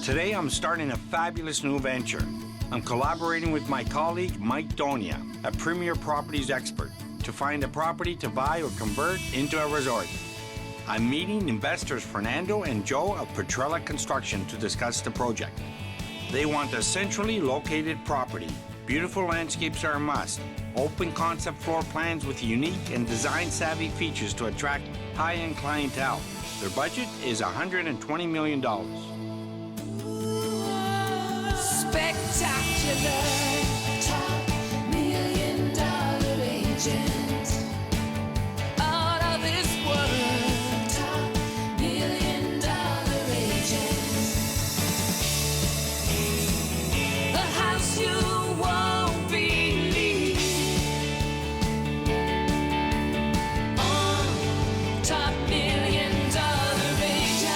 Today, I'm starting a fabulous new venture. I'm collaborating with my colleague, Mike Donia, a premier properties expert, to find a property to buy or convert into a resort. I'm meeting investors Fernando and Joe of Petrella Construction to discuss the project. They want a centrally located property. Beautiful landscapes are a must. Open concept floor plans with unique and design-savvy features to attract high-end clientele. Their budget is $120 million. Spectacular, top $1 million agent. Out of this world, top $1 million agent. The house you won't believe. On top $1 million agent.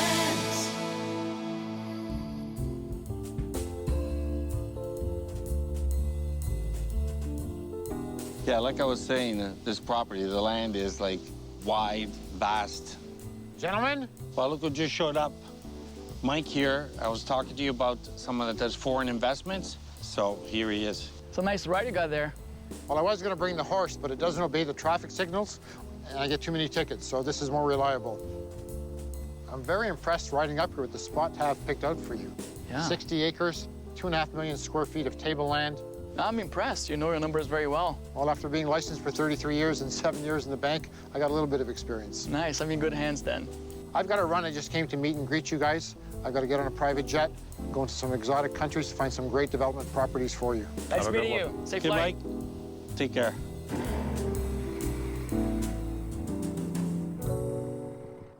Yeah, like I was saying, this property, the land is like wide, vast. Gentlemen? Well, look who just showed up. Mike here. I was talking to you about someone that does foreign investments. So here he is. It's a nice ride you got there. Well, I was going to bring the horse, but it doesn't obey the traffic signals, and I get too many tickets, so this is more reliable. I'm very impressed riding up here with the spot Tav picked out for you. Yeah. 60 acres, 2.5 million square feet of tableland. I'm impressed. You know your numbers very well. Well, after being licensed for 33 years and 7 years in the bank, I got a little bit of experience. Nice. I'm in good hands then. I've got to run. I just came to meet and greet you guys. I've got to get on a private jet, go into some exotic countries to find some great development properties for you. Nice meeting you. Safe Good, flight. Mike. Take care.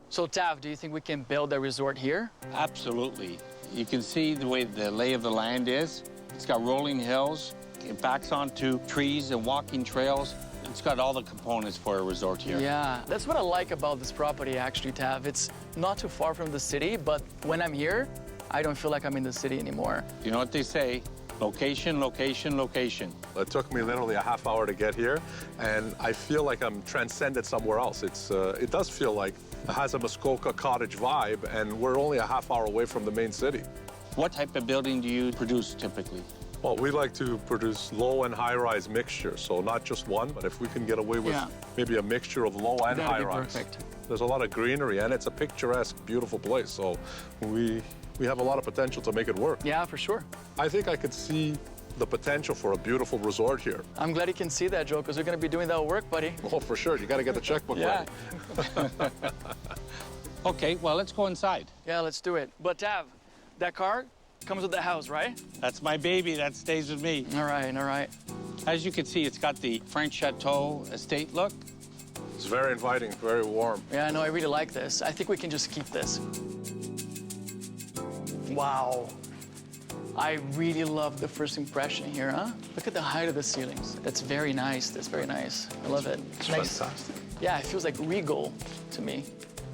So, Tav, do you think we can build a resort here? Absolutely. You can see the way the lay of the land is. It's got rolling hills. It backs onto trees and walking trails. It's got all the components for a resort here. Yeah, that's what I like about this property, actually, Tav. It's not too far from the city, but when I'm here, I don't feel like I'm in the city anymore. You know what they say? Location, location, location. It took me literally a half hour to get here, and I feel like I'm transcended somewhere else. It does feel like it has a Muskoka cottage vibe, and we're only a half hour away from the main city. What type of building do you produce typically? Well, we like to produce low and high-rise mixture, so not just one, but if we can get away with maybe a mixture of low and That'd be high-rise. perfect. There's a lot of greenery, and it's a picturesque, beautiful place, so we have a lot of potential to make it work. Yeah, for sure. I think I could see the potential for a beautiful resort here. I'm glad you can see that, Joe, because you're going to be doing that work, buddy. Oh, for sure. You got to get the checkbook Yeah. ready. Okay, well, let's go inside. Yeah, let's do it. But, Tav, that car comes with the house, right? That's my baby. That stays with me. All right, all right. As you can see, it's got the French Chateau estate look. It's very inviting, very warm. Yeah, I know, I really like this. I think we can just keep this. Wow. I really love the first impression here, huh? Look at the height of the ceilings. That's very nice. That's very nice. I love it. It's nice. fantastic. Yeah, it feels like regal to me.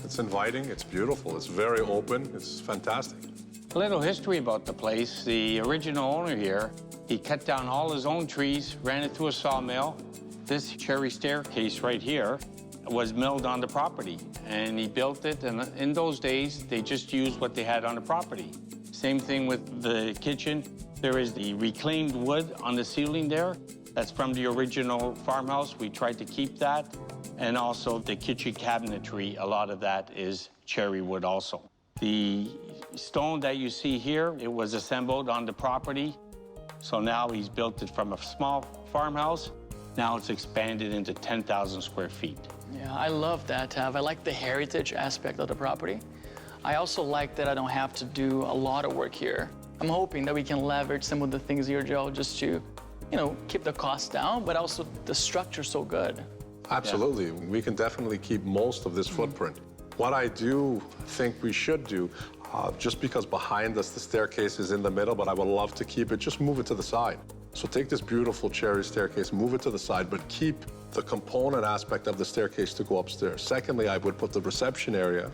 It's inviting, it's beautiful, it's very open, it's fantastic. A little history about the place. The original owner here, he cut down all his own trees, ran it through a sawmill. This cherry staircase right here was milled on the property, and he built it, and in those days, they just used what they had on the property. Same thing with the kitchen. There is the reclaimed wood on the ceiling there. That's from the original farmhouse. We tried to keep that. And also the kitchen cabinetry, a lot of that is cherry wood also. The stone that you see here, it was assembled on the property. So now he's built it from a small farmhouse. Now it's expanded into 10,000 square feet. Yeah, I love that, Tav. I like the heritage aspect of the property. I also like that I don't have to do a lot of work here. I'm hoping that we can leverage some of the things here, Joe, just to, you know, keep the costs down, but also the structure's so good. Absolutely. Yeah. We can definitely keep most of this footprint. What I do think we should do, just because behind us the staircase is in the middle, but I would love to keep it, just move it to the side. So take this beautiful cherry staircase, move it to the side, but keep the component aspect of the staircase to go upstairs. Secondly, I would put the reception area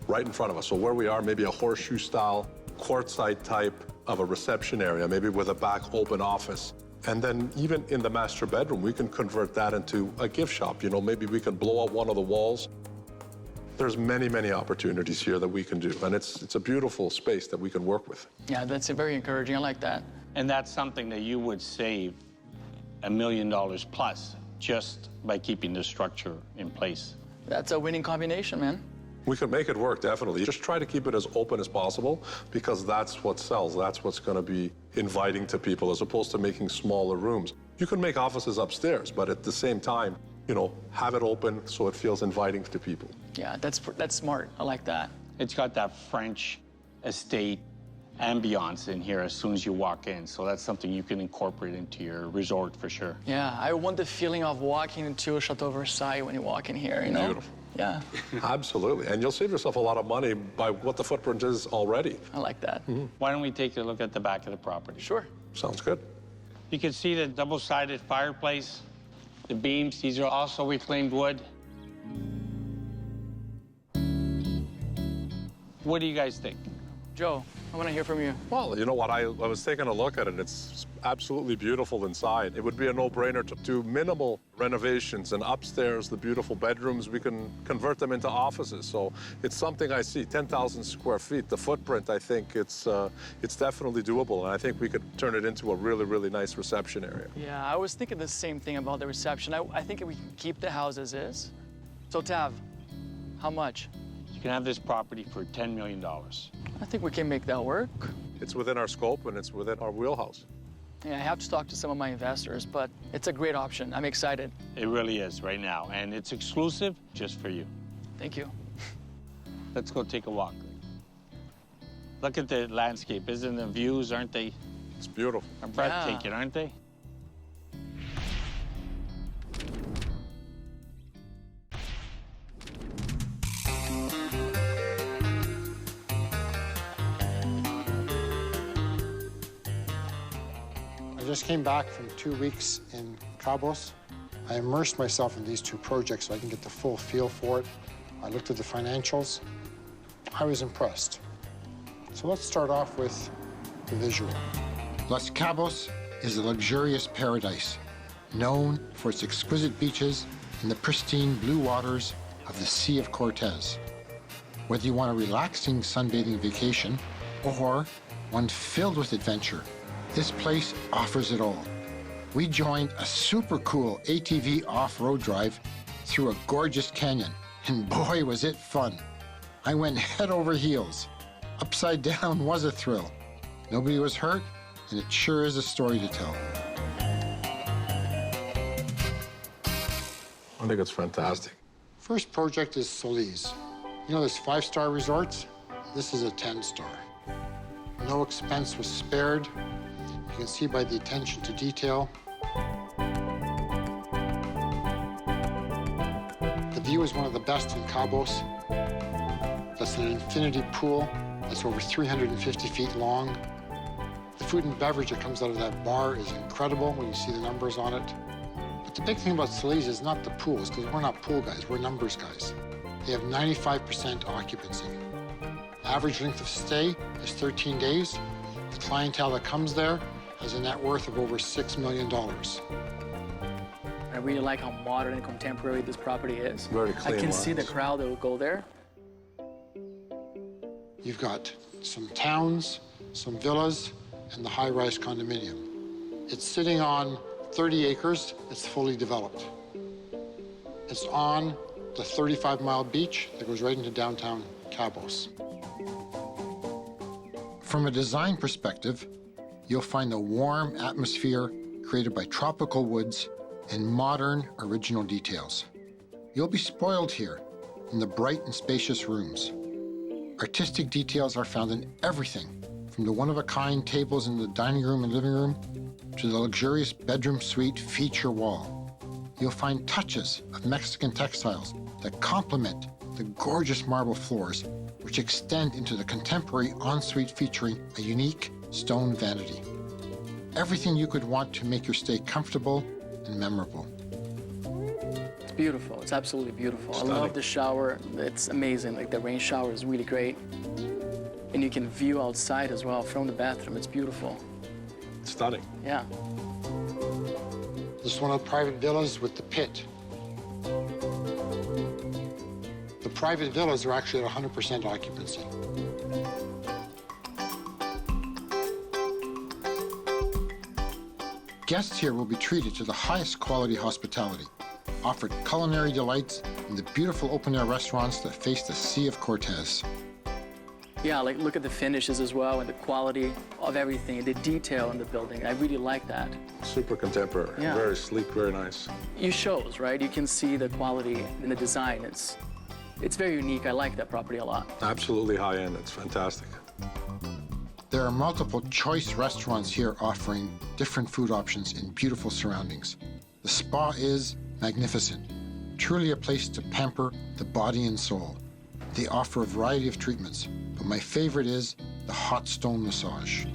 right in front of us. So where we are, maybe a horseshoe style, courtside type of a reception area, maybe with a back open office. And then even in the master bedroom, we can convert that into a gift shop. You know, maybe we can blow out one of the walls, There's many, many opportunities here that we can do, and it's a beautiful space that we can work with. Yeah, that's very encouraging. I like that. And that's something that you would save $1 million plus just by keeping the structure in place. That's a winning combination, man. We could make it work, definitely. Just try to keep it as open as possible, because that's what sells. That's what's going to be inviting to people, as opposed to making smaller rooms. You can make offices upstairs, but at the same time, you know, have it open so it feels inviting to people. Yeah, that's smart. I like that. It's got that French estate ambiance in here as soon as you walk in, so that's something you can incorporate into your resort for sure. Yeah, I want the feeling of walking into Chateau Versailles when you walk in here, you know? Beautiful. Yeah, Absolutely, and you'll save yourself a lot of money by what the footprint is already. I like that. Why don't we take a look at the back of the property? Sure. Sounds good. You can see the double-sided fireplace, the beams. These are also reclaimed wood. What do you guys think? Joe, I want to hear from you. Well, you know what? I was taking a look at it. It's absolutely beautiful inside. It would be a no-brainer to do minimal renovations, and upstairs, the beautiful bedrooms, we can convert them into offices. So it's something I see, 10,000 square feet. The footprint, I think it's definitely doable, and I think we could turn it into a really, really nice reception area. Yeah, I was thinking the same thing about the reception. I think we can keep the house as is. So, Tav, how much? You can have this property for $10 million. I think we can make that work. It's within our scope, and it's within our wheelhouse. Yeah, I have to talk to some of my investors, but it's a great option. I'm excited. It really is right now, and it's exclusive just for you. Thank you. Let's go take a walk. Look at the landscape. Isn't the views, aren't they? It's beautiful. Are breathtaking, aren't they? I just came back from 2 weeks in Cabos. I immersed myself in these two projects so I can get the full feel for it. I looked at the financials. I was impressed. So let's start off with the visual. Los Cabos is a luxurious paradise, known for its exquisite beaches and the pristine blue waters of the Sea of Cortez. Whether you want a relaxing sunbathing vacation or one filled with adventure, this place offers it all. We joined a super cool ATV off-road drive through a gorgeous canyon, and boy, was it fun. I went head over heels. Upside down was a thrill. Nobody was hurt, and it sure is a story to tell. I think it's fantastic. First project is Solis. You know, there's 5-star resorts. This is a 10-star. No expense was spared. You can see by the attention to detail. The view is one of the best in Cabos. That's an infinity pool that's over 350 feet long. The food and beverage that comes out of that bar is incredible when you see the numbers on it. But the big thing about Solis is not the pools, because we're not pool guys, we're numbers guys. They have 95% occupancy. Average length of stay is 13 days. The clientele that comes there has a net worth of over $6 million. I really like how modern and contemporary this property is. Very clean I can see the lines. crowd that will go there. You've got some towns, some villas, and the high-rise condominium. It's sitting on 30 acres. It's fully developed. It's on the 35-mile beach that goes right into downtown Cabos. From a design perspective, you'll find the warm atmosphere created by tropical woods and modern, original details. You'll be spoiled here in the bright and spacious rooms. Artistic details are found in everything, from the one-of-a-kind tables in the dining room and living room to the luxurious bedroom suite feature wall. You'll find touches of Mexican textiles that complement the gorgeous marble floors, which extend into the contemporary ensuite featuring a unique stone vanity. Everything you could want to make your stay comfortable and memorable. It's beautiful. It's absolutely beautiful. Stunning. I love the shower. It's amazing. Like the rain shower is really great. And you can view outside as well from the bathroom. It's beautiful. Stunning. Yeah. This is one of the private villas with the pit. The private villas are actually at 100% occupancy. Guests here will be treated to the highest quality hospitality, offered culinary delights in the beautiful open-air restaurants that face the Sea of Cortez. Yeah, like look at the finishes as well and the quality of everything, the detail in the building. I really like that. Super contemporary, Yeah. very sleek, very nice. You shows, right? You can see the quality in the design. It's very unique. I like that property a lot. Absolutely high end, it's fantastic. There are multiple choice restaurants here offering different food options in beautiful surroundings. The spa is magnificent, truly a place to pamper the body and soul. They offer a variety of treatments, but my favorite is the hot stone massage.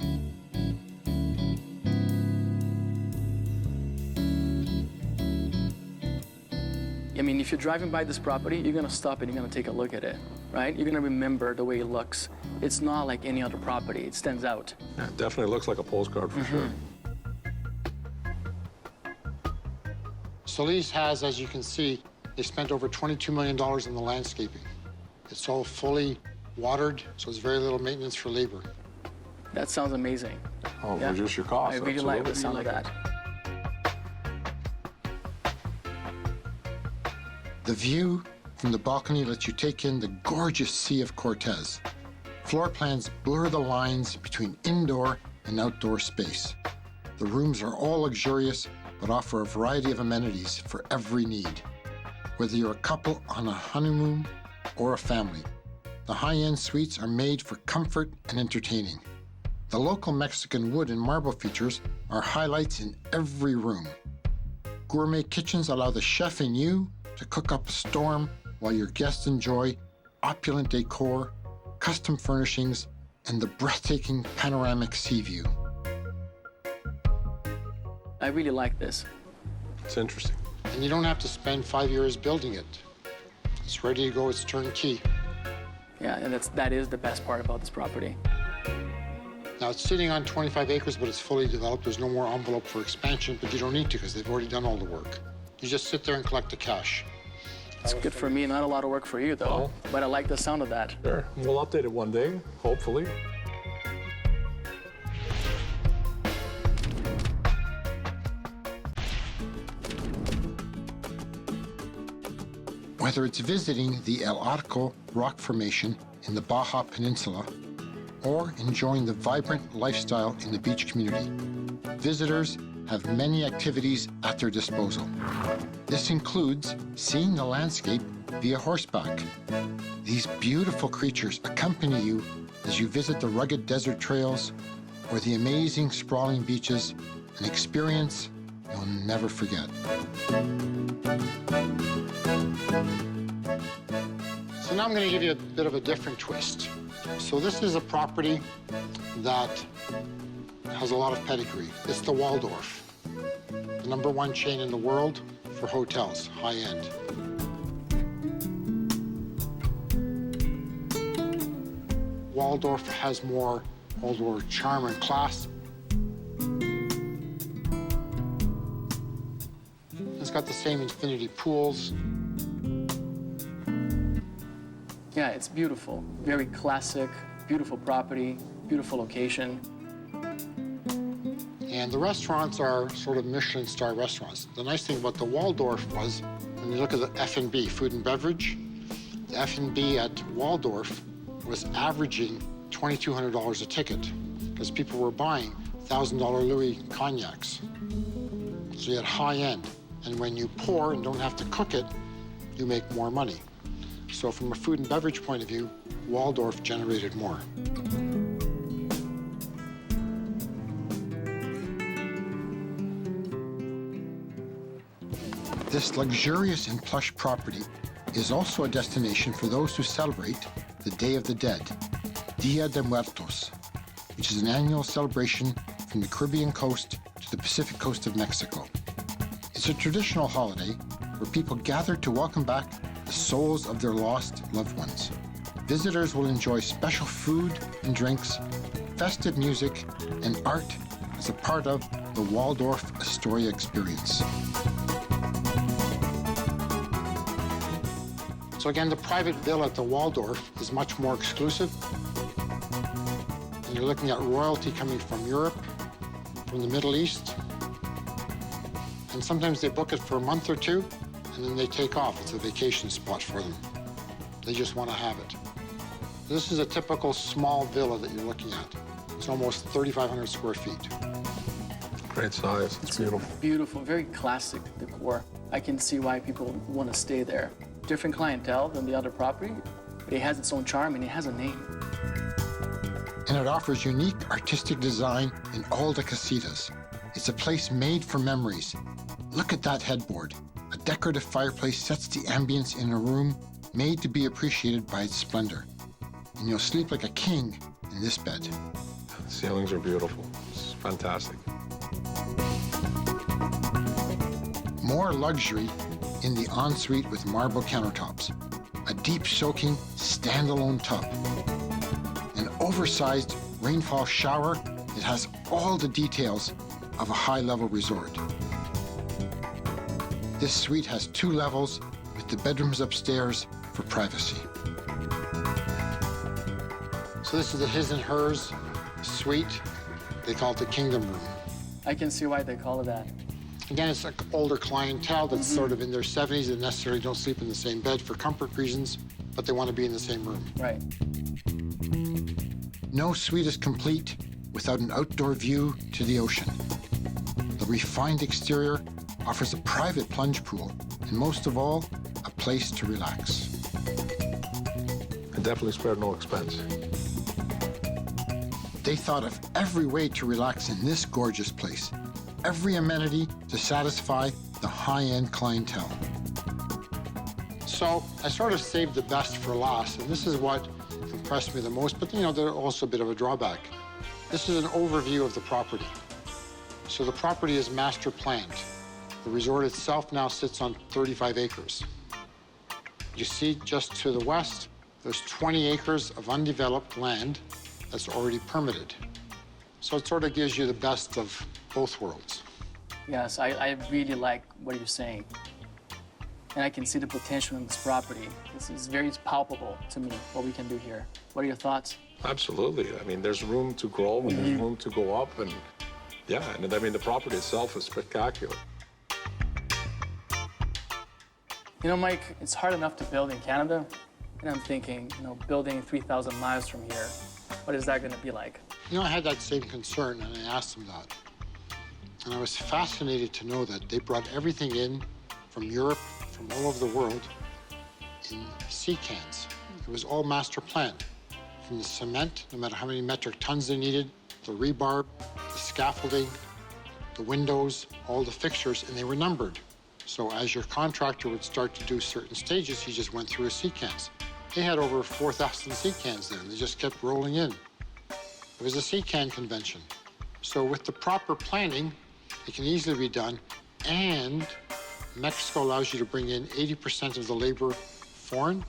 I mean, if you're driving by this property, you're gonna stop and you're gonna take a look at it, right? You're gonna remember the way it looks. It's not like any other property. It stands out. Yeah, it definitely looks like a postcard for sure. Solis has, as you can see, they spent over $22 million on the landscaping. It's all fully watered, so there's very little maintenance for labor. That sounds amazing. Oh, Yeah. reduce your costs. I really like the absolutely. sound of that. The view from the balcony lets you take in the gorgeous Sea of Cortez. Floor plans blur the lines between indoor and outdoor space. The rooms are all luxurious, but offer a variety of amenities for every need. Whether you're a couple on a honeymoon or a family, the high-end suites are made for comfort and entertaining. The local Mexican wood and marble features are highlights in every room. Gourmet kitchens allow the chef in you to cook up a storm while your guests enjoy opulent decor, custom furnishings, and the breathtaking panoramic sea view. I really like this. It's interesting. And you don't have to spend 5 years building it. It's ready to go, it's turnkey. Yeah, and that is the best part about this property. Now, it's sitting on 25 acres, but it's fully developed. There's no more envelope for expansion, but you don't need to because they've already done all the work. You just sit there and collect the cash. It's good for me, not a lot of work for you though, but I like the sound of that. Sure, we'll update it one day, hopefully. Whether it's visiting the El Arco rock formation in the Baja Peninsula or enjoying the vibrant lifestyle in the beach community, visitors have many activities at their disposal. This includes seeing the landscape via horseback. These beautiful creatures accompany you as you visit the rugged desert trails or the amazing sprawling beaches, an experience you'll never forget. So now I'm going to give you a bit of a different twist. So this is a property that has a lot of pedigree. It's the Waldorf, the #1 chain in the world for hotels, high-end. Waldorf has more Waldorf charm and class. It's got the same infinity pools. Yeah, it's beautiful. Very classic, beautiful property, beautiful location. And the restaurants are sort of Michelin star restaurants. The nice thing about the Waldorf was, when you look at the F&B, food and beverage, the F&B at Waldorf was averaging $2,200 a ticket because people were buying $1,000 Louis cognacs. So you had high end. And when you pour and don't have to cook it, you make more money. So from a food and beverage point of view, Waldorf generated more. This luxurious and plush property is also a destination for those who celebrate the Day of the Dead, Dia de Muertos, which is an annual celebration from the Caribbean coast to the Pacific coast of Mexico. It's a traditional holiday where people gather to welcome back the souls of their lost loved ones. Visitors will enjoy special food and drinks, festive music, and art as a part of the Waldorf Astoria experience. So again, the private villa at the Waldorf is much more exclusive. And you're looking at royalty coming from Europe, from the Middle East. And sometimes they book it for a month or two, and then they take off. It's a vacation spot for them. They just want to have it. This is a typical small villa that you're looking at. It's almost 3,500 square feet. Great size. It's beautiful. Beautiful, very classic decor. I can see why people want to stay there. Different clientele than the other property, but it has its own charm and it has a name. And it offers unique artistic design in all the casitas. It's a place made for memories. Look at that headboard. A decorative fireplace sets the ambience in a room made to be appreciated by its splendor. And you'll sleep like a king in this bed. The ceilings are beautiful. It's fantastic. More luxury in the ensuite with marble countertops. A deep soaking standalone tub. An oversized rainfall shower that has all the details of a high-level resort. This suite has 2 levels with the bedrooms upstairs for privacy. So this is the his and hers suite. They call it the Kingdom Room. I can see why they call it that. Again, it's an older clientele that's sort of in their 70s and necessarily don't sleep in the same bed for comfort reasons, but they want to be in the same room. Right. No suite is complete without an outdoor view to the ocean. The refined exterior offers a private plunge pool, and most of all, a place to relax. And definitely spared no expense. They thought of every way to relax in this gorgeous place, every amenity to satisfy the high-end clientele. So I sort of saved the best for last, and this is what impressed me the most, but there's also a bit of a drawback. This is an overview of the property. So the property is master planned. The resort itself now sits on 35 acres. You see just to the west, there's 20 acres of undeveloped land that's already permitted. So it sort of gives you the best of both worlds. Yes, I really like what you're saying. And I can see the potential in this property. This is very palpable to me, what we can do here. What are your thoughts? Absolutely. I mean, there's room to grow and there's room to go up. And yeah, and I mean, the property itself is spectacular. You know, Mike, it's hard enough to build in Canada. And I'm thinking, building 3,000 miles from here, what is that going to be like? I had that same concern, and I asked them that. And I was fascinated to know that they brought everything in from Europe, from all over the world, in sea cans. It was all master planned. From the cement, no matter how many metric tons they needed, the rebar, the scaffolding, the windows, all the fixtures, and they were numbered. So as your contractor would start to do certain stages, he just went through his sea cans. They had over 4,000 sea cans there, and they just kept rolling in. It was a sea can convention. So with the proper planning, it can easily be done, and Mexico allows you to bring in 80% of the labor foreign,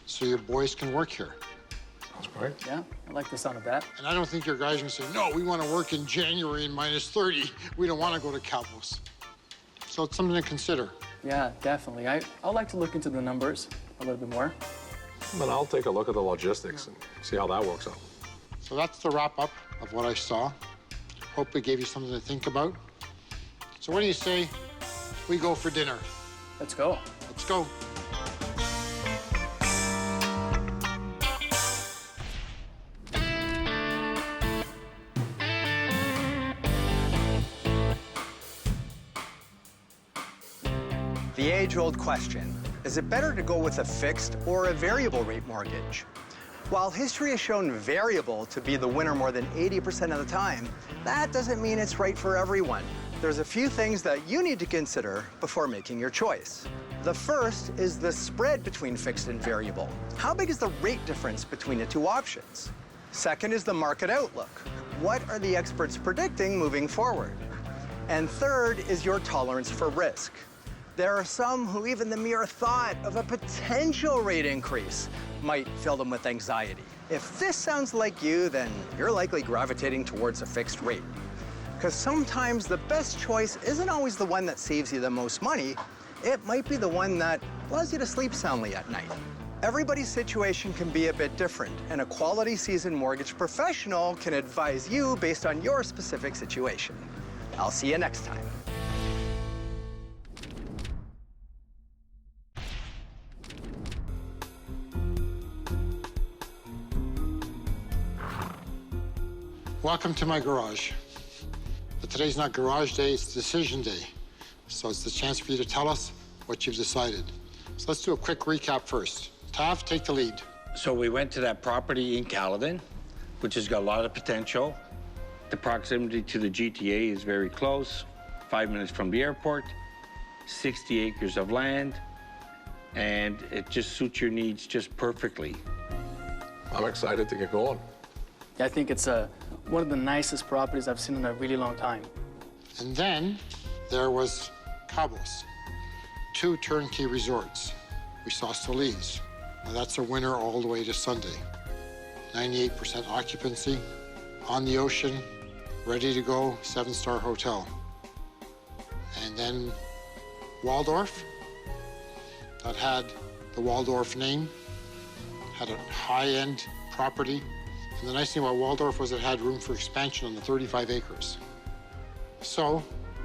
so your boys can work here. That's great. Yeah, I like the sound of that. And I don't think your guys are gonna say, no, we wanna work in January in -30. We don't wanna go to Cabos. So it's something to consider. Yeah, definitely. I'd like to look into the numbers a little bit more. Then I'll take a look at the logistics and see how that works out. So that's the wrap-up of what I saw. Hope it gave you something to think about. So what do you say we go for dinner? Let's go. Let's go. The age-old question, is it better to go with a fixed or a variable rate mortgage? While history has shown variable to be the winner more than 80% of the time, that doesn't mean it's right for everyone. There's a few things that you need to consider before making your choice. The first is the spread between fixed and variable. How big is the rate difference between the two options? Second is the market outlook. What are the experts predicting moving forward? And third is your tolerance for risk. There are some who even the mere thought of a potential rate increase might fill them with anxiety. If this sounds like you, then you're likely gravitating towards a fixed rate. Because sometimes the best choice isn't always the one that saves you the most money. It might be the one that allows you to sleep soundly at night. Everybody's situation can be a bit different, and a quality seasoned mortgage professional can advise you based on your specific situation. I'll see you next time. Welcome to my garage. But today's not garage day, it's decision day. So it's the chance for you to tell us what you've decided. So let's do a quick recap first. Tav, take the lead. So we went to that property in Caledon, which has got a lot of potential. The proximity to the GTA is very close, 5 minutes from the airport, 60 acres of land, and it just suits your needs just perfectly. I'm excited to get going. I think it's one of the nicest properties I've seen in a really long time. And then there was Cabos, 2 turnkey resorts. We saw Solis. Now that's a winner all the way to Sunday. 98% occupancy, on the ocean, ready to go, 7-star hotel. And then Waldorf, that had the Waldorf name, had a high-end property. And the nice thing about Waldorf was it had room for expansion on the 35 acres. So,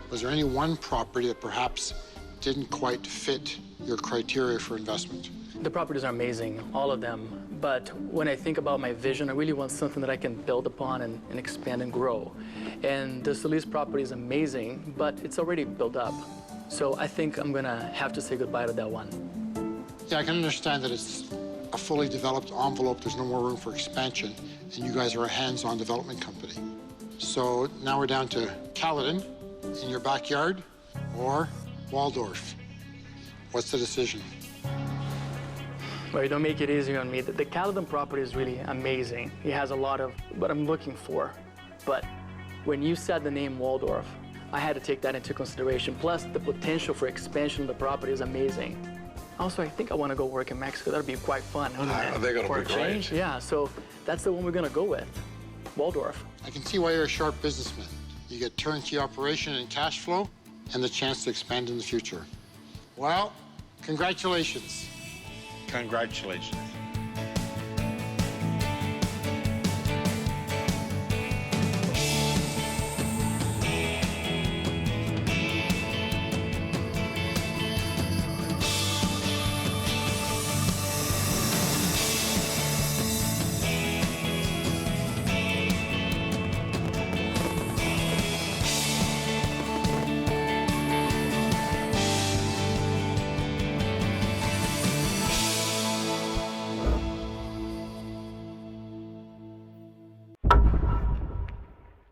was there any one property that perhaps didn't quite fit your criteria for investment? The properties are amazing, all of them. But when I think about my vision, I really want something that I can build upon and expand and grow. And the Solis property is amazing, but it's already built up. So I think I'm gonna have to say goodbye to that one. Yeah, I can understand that it's a fully developed envelope, there's no more room for expansion, and you guys are a hands-on development company. So now we're down to Caledon in your backyard or Waldorf. What's the decision? Well, you don't make it easier on me. The Caledon property is really amazing. It has a lot of what I'm looking for. But when you said the name Waldorf, I had to take that into consideration. Plus, the potential for expansion of the property is amazing. Also, I think I want to go work in Mexico. That'd be quite fun, wouldn't it? They're gonna For be a change? great. Yeah, so that's the one we're gonna go with, Waldorf. I can see why you're a sharp businessman. You get turnkey operation and cash flow and the chance to expand in the future. Well, congratulations. Congratulations.